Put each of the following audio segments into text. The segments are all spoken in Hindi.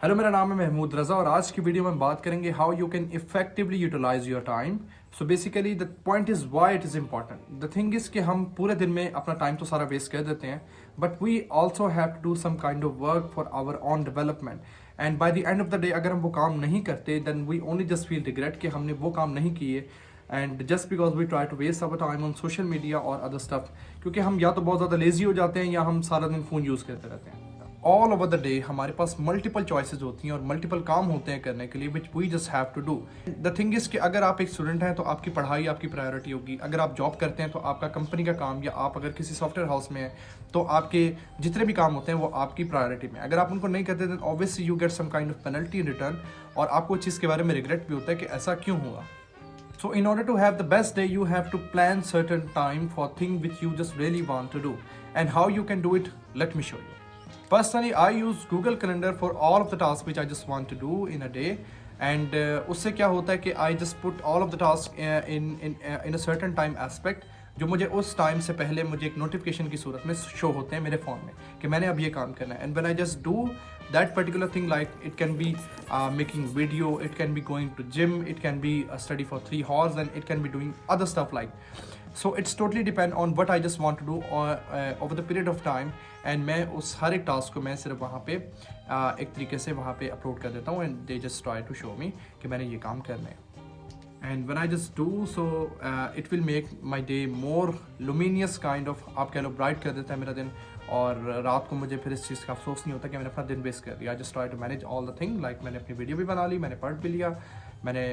हेलो, मेरा नाम है महमूद रज़ा और आज की वीडियो में बात करेंगे how you can effectively utilise your time. So basically the point is why it is important. The thing is कि हम पूरे दिन में अपना टाइम तो सारा वेस्ट कर देते हैं, but we also have to do some kind of work for our own development. And by the end of the day अगर हम वो काम नहीं करते then we only just feel regret कि हमने वो काम नहीं किए, and just because we try to waste our time on social media और अदर स्टफ, क्योंकि हम या तो बहुत ज़्यादा लेजी हो जाते हैं या हम सारा दिन फ़ोन यूज़ करते रहते हैं। ऑल ओवर द डे हमारे पास मल्टीपल चॉइसेस होती हैं और मल्टीपल काम होते हैं करने के लिए which we just have to do. The thing is कि अगर आप एक स्टूडेंट हैं तो आपकी पढ़ाई आपकी प्रायोरिटी होगी, अगर आप जॉब करते हैं तो आपका कंपनी का काम, या आप अगर किसी सॉफ्टवेयर हाउस में हैं तो आपके जितने भी काम होते हैं वो आपकी प्रायोरिटी में। अगर आप उनको नहीं करते then obviously you get some kind of penalty in return, और आपको इस चीज़ के बारे में रिग्रेट भी होता है कि ऐसा क्यों हुआ। So in order to have the best day, you have to plan certain time for things which you just really want to do. And how you can do it, let me show you. Personally, I use Google Calendar for all of the tasks which I just want to do in a day. And उससे क्या होता है कि I just put all of the tasks in a certain time aspect, जो मुझे उस टाइम से पहले मुझे एक नोटिफिकेशन की सूरत में शो होते हैं मेरे फ़ोन में कि मैंने अब ये काम करना है। And when I just do that particular thing, like it can be making video, it can be going to gym, it can be a study for 3 hours, and it can be doing other stuff like. So it's totally depend on what I just want to do over the period of time, and मैं उस हर एक टास्क को मैं सिर्फ वहाँ पे एक तरीके से वहाँ पे अपलोड कर देता हूँ, and they just try to show me कि मैंने ये काम करना है। And when I just do so, it will make my day more luminous kind of, आप कह लो ब्राइट कर देता है मेरा दिन, और रात को मुझे फिर इस चीज़ का अफसोस नहीं होता कि मैंने अपना दिन वेस्ट कर दिया। I just try to manage all the thing, like मैंने अपनी वीडियो भी बना ली, मैंने पढ़ भी लिया, मैंने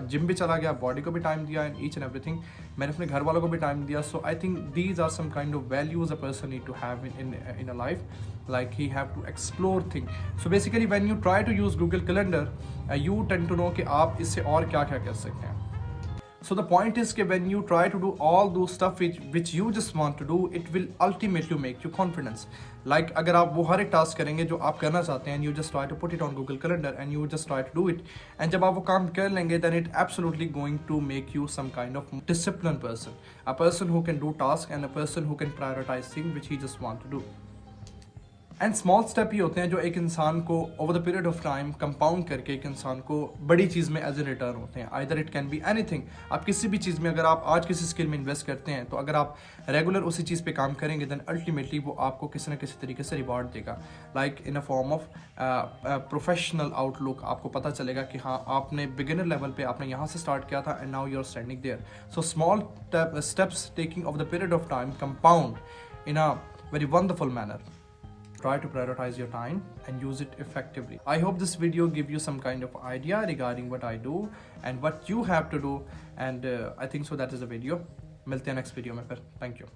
जिम भी चला गया, बॉडी को भी टाइम दिया, एंड ईच एंड एवरीथिंग, मैंने अपने घर वालों को भी टाइम दिया। So I think these are some kind of values a person need to have in a life, like he have to explore thing. So basically when you try to use Google Calendar, you tend to know कि आप इससे और क्या क्या कर सकते हैं। So the point is कि when you try to do all those stuff which you just want to do, it will ultimately make you confidence. Like अगर आप वो हर एक टास्क करेंगे जो आप करना चाहते हैं, you just try to put it on Google Calendar and you just try to do it, and जब आप वो काम कर लेंगे then it absolutely going to make you some kind of disciplined person, a person who can do task and a person who can prioritize things which he just want to do. And small step ही होते हैं जो एक इंसान को over the period of time compound करके एक इंसान को बड़ी चीज़ में एज ए रिटर्न होते हैं। Either it can be anything. आप किसी भी चीज़ में अगर आप आज किसी स्किल में इन्वेस्ट करते हैं तो अगर आप रेगुलर उसी चीज़ पे काम करेंगे देन अल्टीमेटली वो आपको किसी न किसी तरीके से रिवॉर्ड देगा, like in a form of professional outlook. आपको पता चलेगा कि हाँ, आपने बिगिनर लेवल पे आपने यहाँ से स्टार्ट किया था and now you are standing there. So small steps taking of the period of time compound in a very wonderful manner. Try to prioritize your time and use it effectively. I hope this video give you some kind of idea regarding what I do and what you have to do, and I think so that is the video. मिलते हैं next video में फिर. Thank you.